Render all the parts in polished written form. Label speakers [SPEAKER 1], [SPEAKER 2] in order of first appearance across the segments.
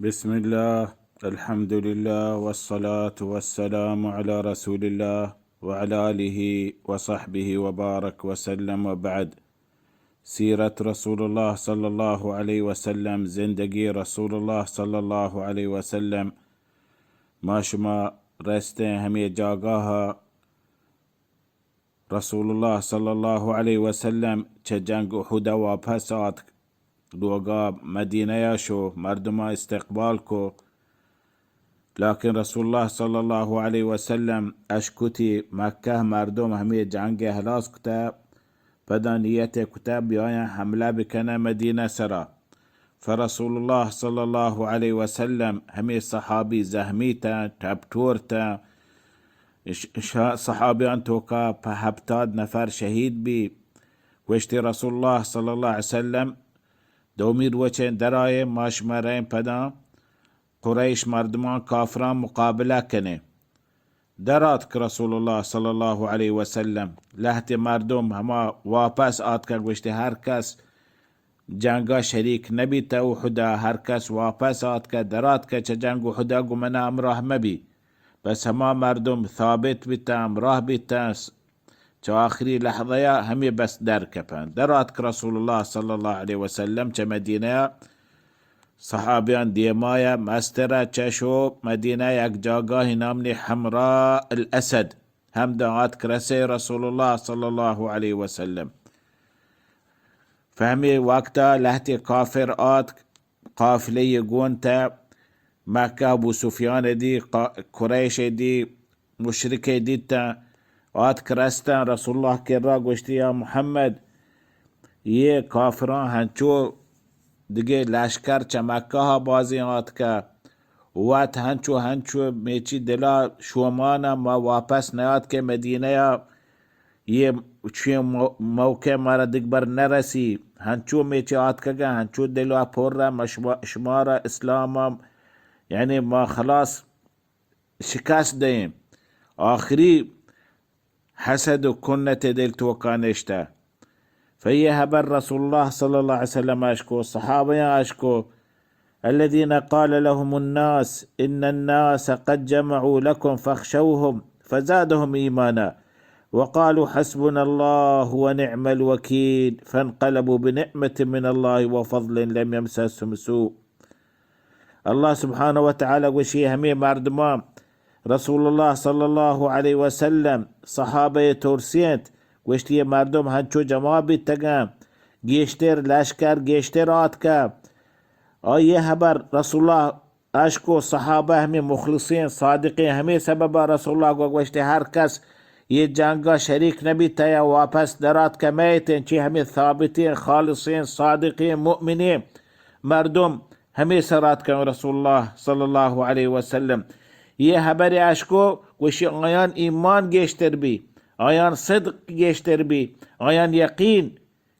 [SPEAKER 1] بسم الله، الحمد لله، والصلاة والسلام على رسول الله وعلى آله وصحبه وبارك وسلم. وبعد، سيرة رسول الله صلى الله عليه وسلم، زندگی رسول الله صلى الله عليه وسلم. ما شما رسته همه جاگاها رسول الله صلى الله عليه وسلم چه جنگ احد واپس آد، لوگا مدینه شو مردم استقبال کو، لكن رسول الله صلى الله عليه وسلم اشکتی مکه مردم همه جنگ هلاس کتا، پدا نیت کتا بیاین حمله بکنه مدینه سرا. فرسول الله صلى الله عليه وسلم همه صحابی زهمیتا تبتورتا، صحابیان توکا په 70 نفر شهید بی. وشتی رسول الله صلى الله عليه وسلم دومیر وچه درای ماشمرین پدا قریش مردمان کافران مقابله کنه. درات که رسول الله صلی الله علیه وسلم لحت مردم هما واپس آد که گوشتی هر کس جنگا شریک نبی تا احدا، هر کس واپس آد که درات که چه جنگ احدا گمنا امراه مبی، بس هما مردم ثابت بیتا امراه بیتا چه آخری لحظه همی بس در کپن. درات که رسول الله صلی الله علیه وسلم چه مدینه صحابیان دیمایا مستره چشو مدینه یک جاگاهی نامنی حمراء الاسد هم دعات کرسه رسول الله صلی الله علیه وسلم. فهمی وقتا لحتی کافر آد قافلی گونتا مکه ابو سفیان دی قریش دی مشرک دیتا آد کرستن رسول الله کرا گوشتی یا محمد یه کافران هنچو دیگه لشکر چه مکه ها بازی آد که وات هنچو میچی دلا شومانا ما واپس نیاد که مدینه یه چی موقع مارا دیگبر نرسی، هنچو میچی آد که هنچو دلا پر را شمارا اسلام یعنی ما خلاص شکست دیم. آخری حسد و کنت دل توقانشتا. فيهبر رسول الله صلى الله عليه وسلم أشكو الصحابة أشكو الذين قال لهم الناس إن الناس قد جمعوا لكم فاخشوهم فزادهم إيمانا وقالوا حسبنا الله ونعم الوكيل فانقلبوا بنعمة من الله وفضل لم يمسسهم سوء. الله سبحانه وتعالى وشي همي مردمان رسول الله صلى الله عليه وسلم صحابة تورسيت وشتی مردم هنچو جوابی تگم گیشتر لشکر گیشتر آد که آیه هبر رسول الله اشکو صحابه همی مخلصین صادقین همی سبب رسول الله گوشتی هر کس یه جنگا شریک نبی تیا واپس درات که میتین چی همی ثابتین خالصین صادقین مؤمنین مردم همی سرات که رسول الله صلی الله علیه وسلم یه هبر اشکو وشی آیان ایمان گیشتر بی، آیان صدق گیشتر بی، آیان یقین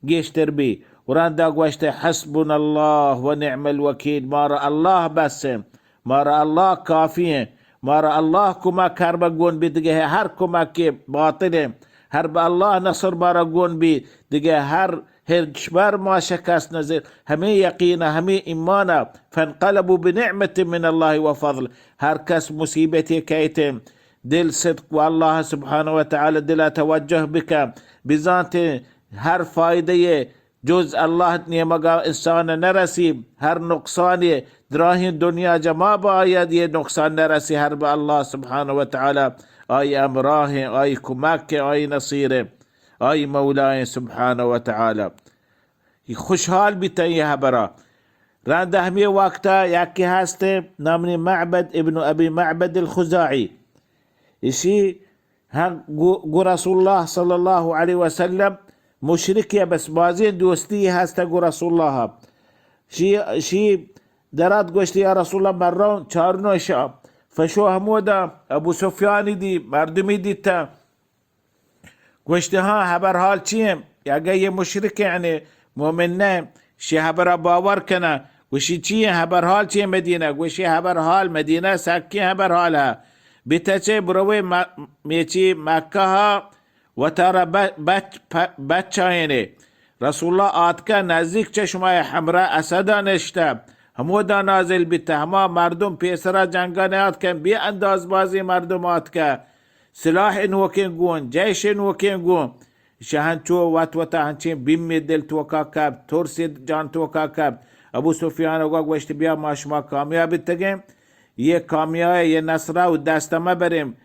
[SPEAKER 1] گیشتر بی. وران دا گوشته حسبنا الله و نعم الوکیل، مارا الله بسم، مارا الله کافیه، مارا الله کمک هر با گون بی دیگه هر کمک باطله، هر با الله نصر مارا گون بی دیگه هر هرچبر ما شکست نزل، همه یقینه همه ایمانه. فانقلبوا بنعمت من الله و فضل، هر کس مصیبتی کیتم دل صدق والله سبحانه وتعالى دل توجه بك بذات هر فائده جز الله نیمگا انسان نرسی، هر نقصان دراهی دنیا جمع باید یه نقصان نرسی، هر با الله سبحانه وتعالى آی امراه آی کمک آی نصیر آی مولای سبحانه وتعالى. خوشحال بیتایه برا رانده همی وقتا یکی هست نامنی معبد ابن ابی معبد الخزاعی إشي قو رسول الله صلى الله عليه وسلم مشركية بس بازين دوستي هستا قو رسول الله شي درات قوشتي يا رسول الله مرون چارنو شاب فشو همودا ابو سفيان دي مردمي دي تا قوشتي ها هبر حال چيم يا جاي مشرك يعني مؤمنين شي هبر باور كنا وشي چي هبر حال چي مدينة وشي هبر حال مدينة ساكي هبر حالها بیتچه بروی میچی مکه ها و تارا بچه اینه رسول الله آتکا نزدیک چشمای حمراء اسدا نشته همو دا نازل بیتا، همه مردم پیسرا جنگانیات کن، بی انداز بازی مردمات که سلاح نوکین گون، جیش نوکین گون، شهنچو وطوطا هنچین بیمی دل توکا کب، ترسی جان توکا کب. ابو سفیان اگه گوشت بیا ما شما کامیابی تگیم، یه کامیابی یه نصره و دست ما بریم،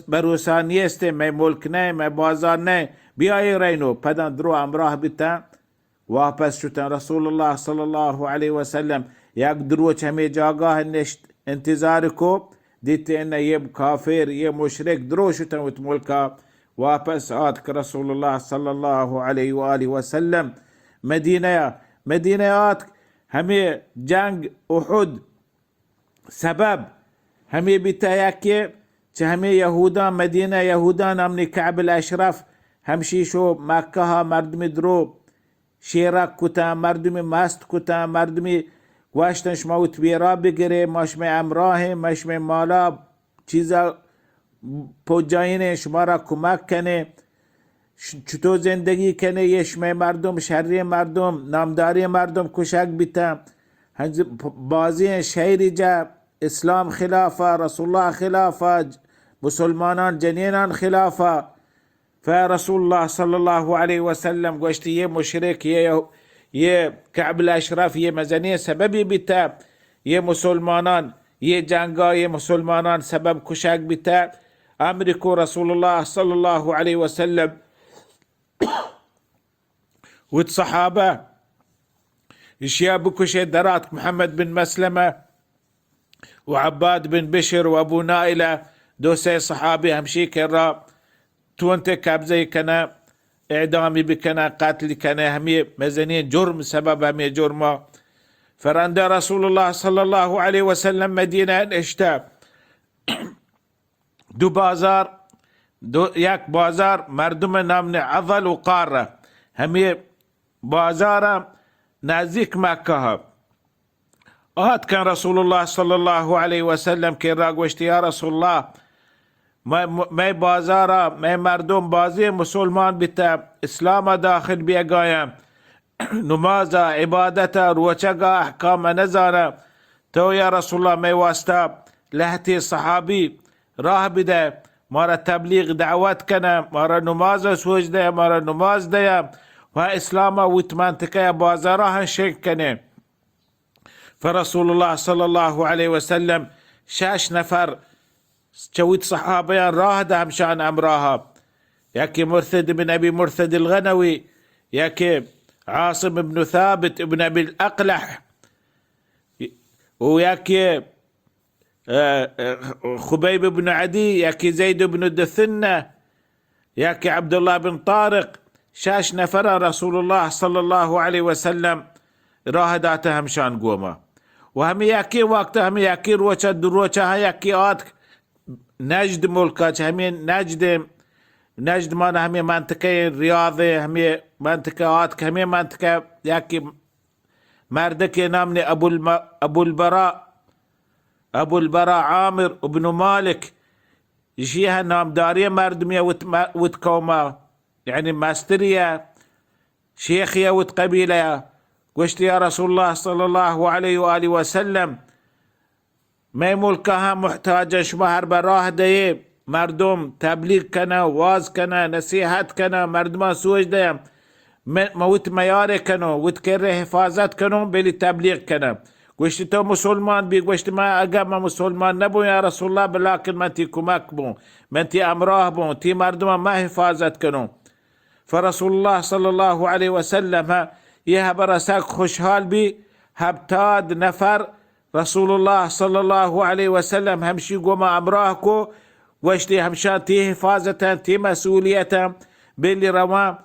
[SPEAKER 1] بروسا نیسته، می ملک نه، می بازار نه، بیایی رینو. پدن درو امراه بیتا، واپس شدن. رسول الله صلی الله علیه و سلم یک دروچ همه جاگاه نشت انتظار کو، دیت انه یه کافر یه مشرک درو شدن و ملکا واپس آد که رسول الله صلی الله علیه و آله و سلم مدینه آد. همه جنگ احد سبب همه بیتا یکی چه همه یهودان مدینه یهودان امنی کعب الاشرف همشیشو مکه ها مردم درو شیرک کتا، مردمی مست کتا، مردمی گوشتن شما ویرا بگیره، ماشم امراه ماشم مالا چیزا پوجاینه شما را کمک کنه، چطور زندگی کنه. یشمه مردم شری مردم نامداری مردم کشک بیتا، بازی شهری جا اسلام خلافه، رسول الله خلافه، مسلمانان جنینان خلافه. فرسول الله صلی الله علیه و سلم گوشتی یه مشرک یه کعب الاشرف یه مزنی سببی بیتا، یه مسلمانان یه جنگای مسلمانان سبب کشک بیتا. امریکو رسول الله صلی الله علیه و سلم و صحابه اشياء بكشي درات محمد بن مسلمة وعباد بن بشر وابو نائلة دوسي صحابي همشي كرا تونت كابزي كنا اعدامي بكنا قاتل كنا همي مزنين جرم سبب همي جرمه. فرند رسول الله صلى الله عليه وسلم مدينة اشتا دو بازار یک بازار مردم نام عضل و قاره، همي بازار نزدیک مکه. آهد کن رسول الله صلی الله علیه و سلم که را گوشت یا رسول الله می بازارا می مردم بازی مسلمان بیتا اسلام داخل بیگایم، نمازا عبادتا روچگا احکام نزانا. تو یا رسول الله می واسطه لحتی صحابی راه بده، مارا تبلیغ دعوت کنه، مارا نماز سوج ده، مارا نماز ده و اسلام ویت منطقه بازارا هنشک کنه. فرسول الله صلی الله علیه و سلم 6 نفر چویت صحابیان راه ده همشان امراها، یکی مرثد بن ابي مرثد الغنوي، یکی عاصم بن ثابت بن ابي الاقلح، وياكي خبيب بن عدي، ياكي زيد بن الدثنة، ياكي عبد الله بن طارق. 6 نفر رسول الله صلى الله عليه وسلم راهداته همشان قوما. وهم ياكي وقتها هم ياكي روچا دروچا ياكي آت نجد ملكات، همين نجد مانا همي منطقه رياضي، همي منطقه آت همي منطقه ياكي مردك نامني ابو البراء عامر ابن مالك، يجيها نامدارية مردمية وتكوما، يعني ماسترية شيخية وتقبيلة. قلت يا رسول الله صلى الله عليه وآله وسلم ما ملكها محتاجة شمهر براه دي مردم تبلیغ کنه، واز کنه، نصیحت کنه، مردم سوج ده موت میاره کنه، وت کره حفاظت کنه، بلی تبلیغ کنه. گوشت تو مسلمان بی، گوشت ما اگر ما مسلمان نبو یا رسول الله، بلکن من تی کمک بو، من تی امراه بو، تی مردم ما حفاظت کنه. فرسول الله صلی الله علیه و سلم یه برسک خوشحال بی، هبتاد نفر رسول الله صلی الله علیه و سلم همشی قوم امراه کو، وشتي همشان تي حفاظة تي مسؤولية باللي روا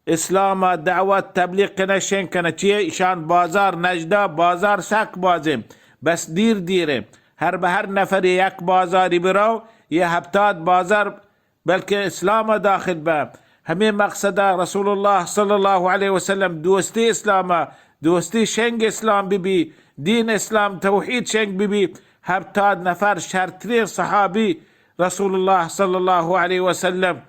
[SPEAKER 1] اسلام دعوات تبلیغ کنه شن کنه چیه شان بازار نجدا بازار سک بازم بس دیره هر به هر نفر یک بازاری برو یه هبتاد بازار بلکه اسلام داخل به همین مقصد رسول الله صلی الله علیه و سلم دوستی اسلام، دوستی شنگ اسلام بی دین اسلام توحید شنگ بی هبتاد نفر شرطری صحابی رسول الله صلی الله علیه و سلم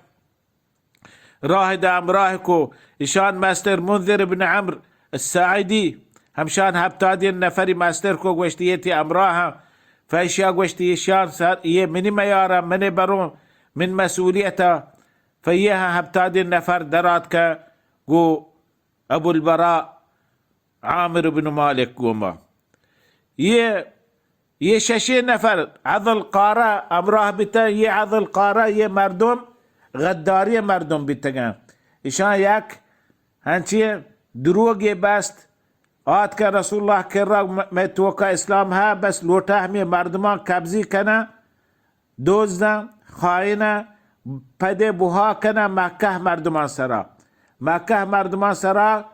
[SPEAKER 1] راه دام راهكو إشان ماستر منذر بن عمرو الساعدي، همشان هبتادی نفری ماستر کو گوشتیتی امراها فايشيا قوشتي شان صار يه مني ميارا مني برون من مسؤوليته فيها هبتادي النفر دراتك قو أبو البراء عامر بن مالك قوما يه شاشي نفر عضل قارة أمراه بتا يه عضل قارة يه مردم غدارية مردم بتا إشان ياك هنچي دروغي باست آت که رسول الله کرا متوقع اسلام ها بس لوٹا همی مردمان کبزی کنه دوزدن خائنه پده بوها کنه مکه مردمان سرا مکه مردمان سرا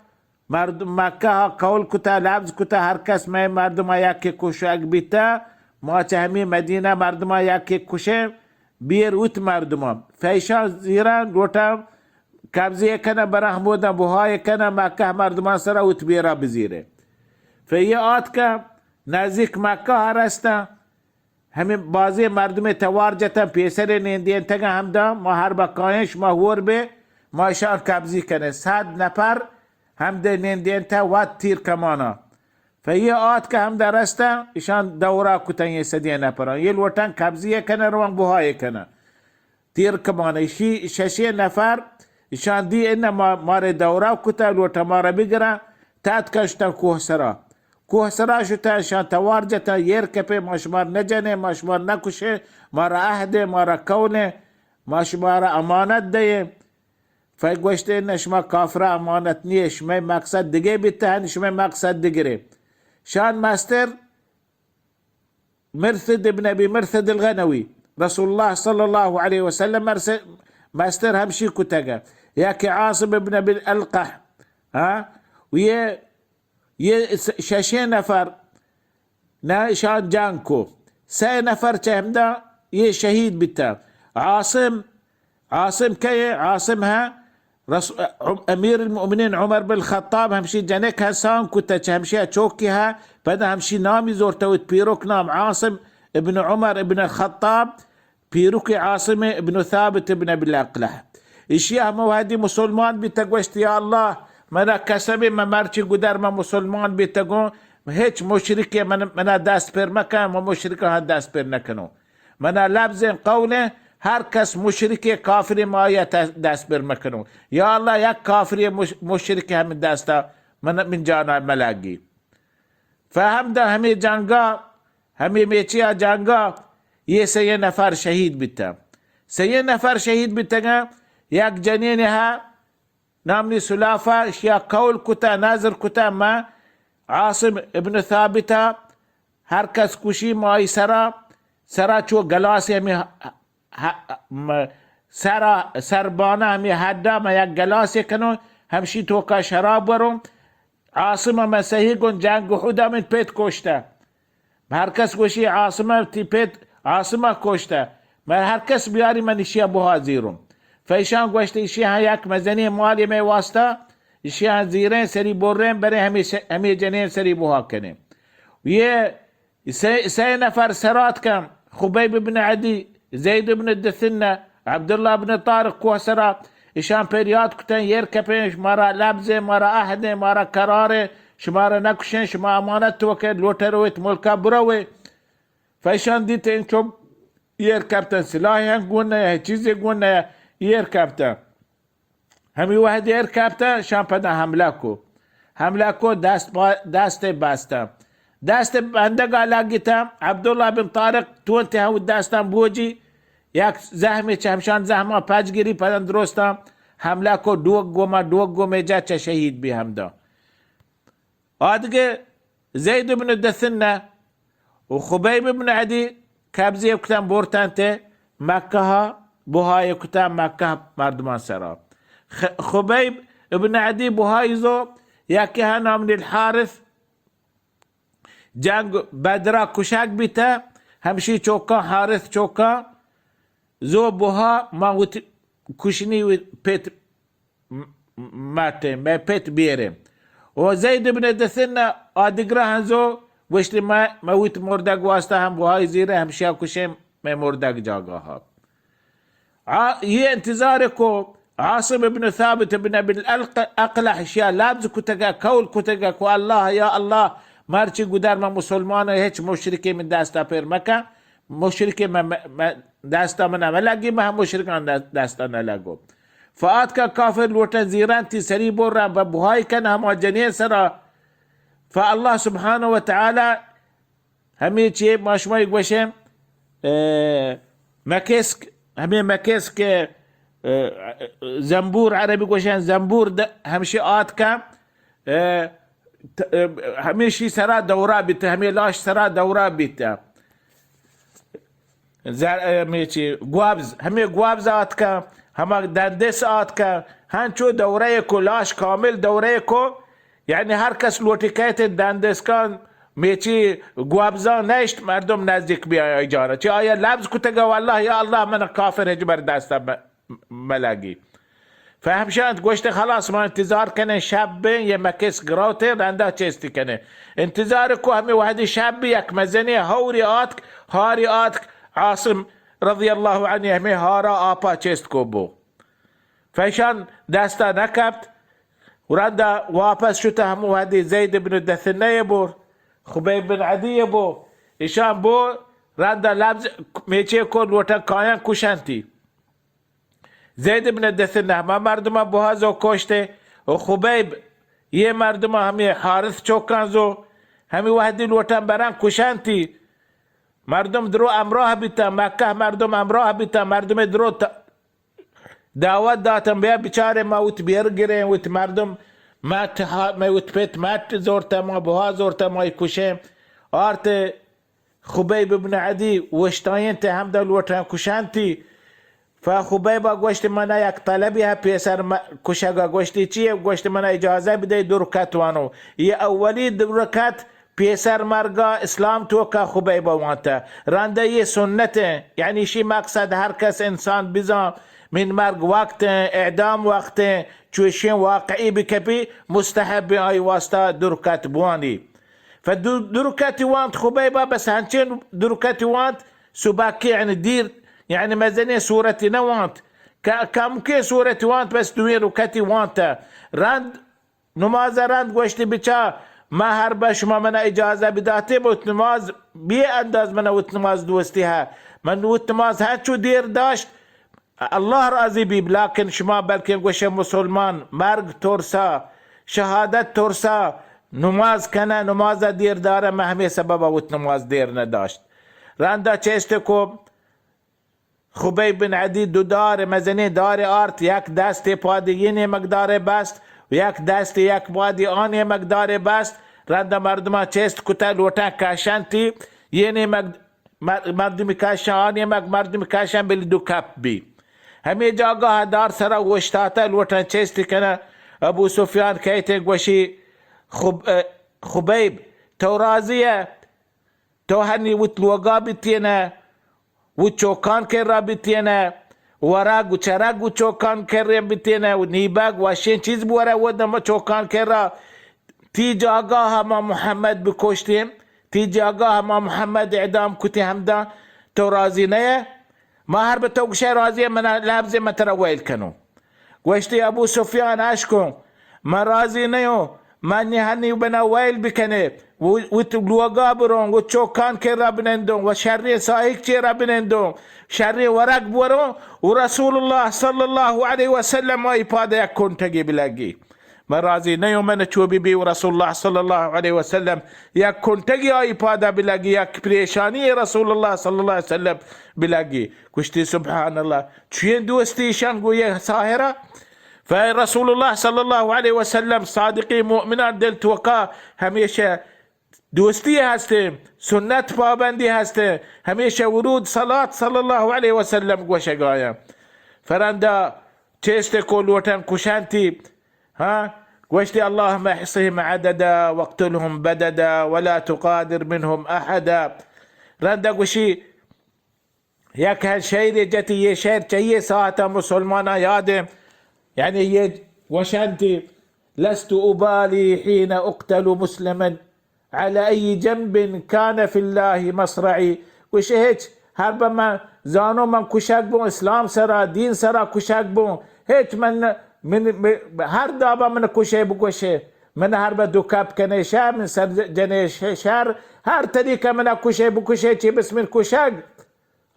[SPEAKER 1] مکه ها قول کتا لفظ کتا هر کس میں مردمان یکی کشک بیتا ما چه همی مدینه مردمان یکی کشه بیر اوت مردمان فیشان زیران لوٹا کبزی کنه برحمودا بوهای کنه مکه مردمان سره اوت بیرا بزیره فیه آت که نزدیک مکه هرسته همین بازی مردم توار جتا پیسر نیندین تگه همدا ما هر بقایش ما هور به ما اشار کبزی کنه 100 نفر همده نیندین تا وات تیر کمانا فیه آت که همدا رسته اشان دورا کتن یه 100 نفران یه لوٹن کبزی کنه روان بوهای کنه تیر کمانا ششی نفر اشان دی اینا ماره دورا کتا لوٹا ماره بگره تات کشتا کوه سرا شتا اشان توار جتا یر کپه ماشمار نجنه ماشمار نکشه ماره عهده ماره کونه ماشمار امانت ده فاگوشته اینا شما کافره امانت نیه شما مقصد دیگه بیتهن شما مقصد دیگره شان ماستر مرثد ابن ابي مرثد الغنوي رسول الله صلى الله عليه وسلم ماستر همشي كتاقا ياكي عاصم ابن ابي القح ها ويه شاشين نفر شان جانكو 3 نفر چهمدا يه شهيد بتا عاصم كي عاصمها امير المؤمنين عمر بن الخطاب همشي جنك هسان كتا همشي چوكيها بدا همشي نامي زورتوت بيروك نام عاصم ابن عمر ابن الخطاب بيروك عاصم ابن ثابت ابن ابي الاقلح اشياء موادي مسلمان بتقوشت يا الله منا كسبي ما مرچي قدر ما مسلمان بتقو هيج مشركه منا داست پر مكان ما مشركه ها داست پر نکنو منا لفظ قوله هر کس مشرک کافر ما یا دست بر مکنو یا الله یک کافر مشرک هم دستا من جانا ملاگی فهم ده همه جنگا همه میچیا جنگا یہ 3 نفر شهید بیتا 3 نفر شهید بیتا یک جنین ها نامنی سلافه یا قول کتا ناظر کتا ما عاصم ابن ثابتا هر کس کشی مای سرا چو گلاسی همی سربانه همی حدا ما یک گلاسی کنو همشی توکا شراب برو عاصم مسیحی گون جنگ حدا من پیت کشته هر کس کشی عاصم تی پیت عاصم کشته ما هر کس بیاری من اشیا بها زیرم فایشان گوشت اشیا یک مزنی مالی می واسطه اشیا زیرین سری برین بره همی جنین سری بها کنه یه 3 نفر سرات کم خبیب بن عدی زید بن الدثنه عبدالله بن طارق کوه سرا اشان پیریاد کتن یر کپین شمارا لبزه مارا اهده مارا کراره شمارا نکشن شما امانت توکر لوٹرویت ملکا بروی فایشان دیت این چوب یر کپتن سلاحی هنگ گونه یا چیزی گونه یر کپتن همی واحد یر کپتن شان پدا حمله کو دست باستا دست بندگا لگیتم عبدالله بن طارق تو انتها و دستم بوجی یک زحمه چه همشان زحمه پج گیری پدن درستم حمله کو دوگ گومه جا چه شهید بی همدا آدگه زید بن الدثنه و خبیب بن عدی کبزی کتن بورتن ته مکه ها بوهای کتن مکه مردمان سرا خبیب بن عدی بوهای زو یکی ها نامن الحارث جنگ بدرا کشک بیتا همشی چوکا حارث چوکا زو بوها ما کشنی و پیت ماته ما پیت بیرم و زید بن دثنه آدگره هنزو وشتی ما ویت مردگ واسطه هم بوهای زیره همشی کشم ما مردگ جاگاه ها یہ انتظار کو عاصم بن ثابت بن ابي الاقلع اشياء لابز كتگا كول كتگا کو الله يا الله مارچی گودار ما مسلمان هیچ مشرکی من دستا پر مکه مشرکی ما دستا من ملگی ما مشرکان دستا نلگو فآت کا کافر لوٹا زیران تی سری بول رہا ببهاي کن هم جنین سرا فالله سبحانه وتعالى همي چی ماشمای گوشم مكسك همي مكسك زنبور عربي گوشن زنبور همشي آت کا همشي سرا دورا بیت همي لاش سرا دورا بیت همي چی گوابز همي گوابز آت کا هما دندس آت کا هنچو دوره کو لاش کامل دوره کو یعنی هر کس لوٹی کهت دندس کان میچی گوابزان نشت مردم نزدیک بیا اجاره چی آیا لبز کتگا والله یا الله من کافر هجبر دستا ملاگی فهمشانت گوشت خلاص ما انتظار کنه شب یه مکس گراوته رنده چستی کنه انتظار کو همه وحدی شب یک مزنی هوری آتک هاری آتک عاصم رضی الله عنه همه هارا آپا چست کو بو فشان دستا نکبت ورنده واپس شده همه وحدی زید بن دثنه بور خبیب بن عدی بو ایشان بو رنده لبز میچه کن لوٹا کایان کشنتی زید بن دثنه همه مردم بوهازو کشته و خبیب یه مردم همه حارث چوکانزو همه وحدی لوٹا بران کشنتی مردم درو امراه بیتا مکه مردم امراه بیتا مردم درو دعوت داتم بیا بیچاره موت بیرگیرن ویت مردم مات موت پیت مات زورتا ما بها زورتا ما کشم آرت خبیب بن عدی وشتاین ته هم دل وطن کشانتی فخبیب گوشت من یک طلبی ها پیسر کشگا گوشتی چیه گوشت من اجازه بده دو رکعت وانو یه اولی دو رکعت پیسر مرگا اسلام تو که خبیب وانتا رنده یه سنته یعنی شی مقصد هر کس انسان بزن من مرگ وقت اعدام وقت چوشین واقعی بکبی مستحب آی واسطه درکت بوانی فدركت وانت خبيبه بس هنشين دركت وانت سباكي يعني دير يعني مزني سورة نوانت كم كي سورة وانت بس دوين ركتي وانت راند نماز راند گوشتی بچا ما هر بش ما من اجازه بداته بوت نماز بی انداز من وت نماز دوستیها من وت نماز هاتشو دیر داشت الله راضي بي لكن شما بلكي گوشه مسلمان مرگ ترسا شهادت ترسا نماز کنه نماز دیر داره ما همه سبب وت نماز دیر نداشت راندا چشته کو خبیب بن عدی دو دار مزنی دار آرت یک دست پادی یه مقدار بست و یک دست یک پادی آن مقدار بست راندا مردم چست کتا لوٹا کاشانتی یه مردم کاشان آن مردم کاشان بلی دو کپ بی همه جاگاه دار سرا وشتاتا لوٹا چست کنه ابو سفیان کهیته گوشی خبیب تو راضیه تو هنی وت لوگا بیتینه و چوکان که را بیتینه وراگ و چراگ و چوکان که را بیتینه و نیباگ و شین چیز بوره و دم چوکان که را تی جاگاه ما محمد بکشتیم تی جاگاه ما محمد اعدام کتی همدا تو راضی نه ما هر به تو گشه راضیه من لابزه ما ترا ویل کنو گوشتی ابو سفیان اشکو ما راضی نه من هنی بنا ویل بکنه و لوگا برون و چوکان که را بنندون و شری سایک چه را بنندون شری ورق برون و رسول الله صلی الله علیه و سلم ای پاده یک کنتگی بلگی من راضی نیو من چوبی بی و رسول الله صلی الله علیه و سلم یک کنتگی ای پاده بلگی یک پریشانی رسول الله صلی الله علیه و سلم بلگی کشتی سبحان الله چین دوستیشان گویه ساهره فرسول الله صلى الله عليه وسلم صادقي مؤمنان دل توقع همیشه دوستی هسته سنت پابندی هسته همیشه ورود صلاة صلى الله عليه وسلم گوشگایا فرنده چست کلوتن کشانتی ها گوشتی اللهم احصهم عددا واقتلهم بددا ولا تقادر منهم احدا رنده گوشی یک هر شهر جتی یه شهر چیه ساعت مسلمان یاده يعني هي وشانتي لست أبالي حين أقتل مسلما على أي جنب كان في الله مصرعي وش هيك هربا ما زانو من كشاك بون اسلام سرا دين سرا كشاك بون هيك من هر دابا من كوشي بكوشي من هر بدو كاب كنيشا من سر جنيش شار هر تريكا من كوشي بكوشي باسم الكوشاق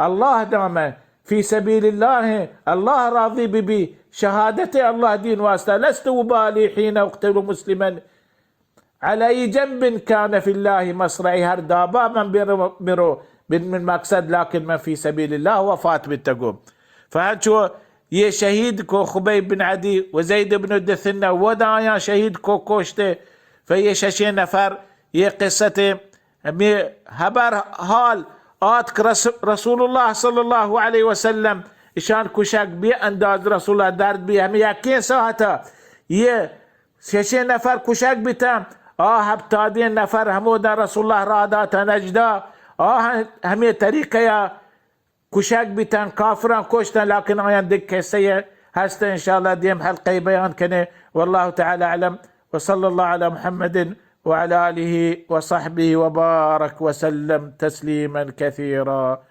[SPEAKER 1] الله دام في سبيل الله الله راضي ببي شهادتي الله دين واسطة لست أبالي حين أقتل مسلما على أي جنب كان في الله مصرعي هر دابا من بيرو من مقصد لكن من في سبيل الله وفاة بالتقوم فهاتشو يه شهيد كو خبيب بن عدي وزيد بن الدثنة ودايا شهيد كو كوشته في ششين نفر يه قصته هبر حال آتك رسول الله صلى الله عليه وسلم إشان كشاك بي انداز رسول الله دارد بي هم يكين ساعتا يه ششين نفر كشاك بيتام هبتادين نفر همودا رسول الله راداتا نجدا همي طريقة يا كشاك بيتان كافران كوشتان لكن آيان دك سيء هستا إن شاء الله ديم حلقي بيان كنه والله تعالى أعلم وصلى الله على محمد وعلى آله وصحبه وبارك وسلم تسليما كثيرا.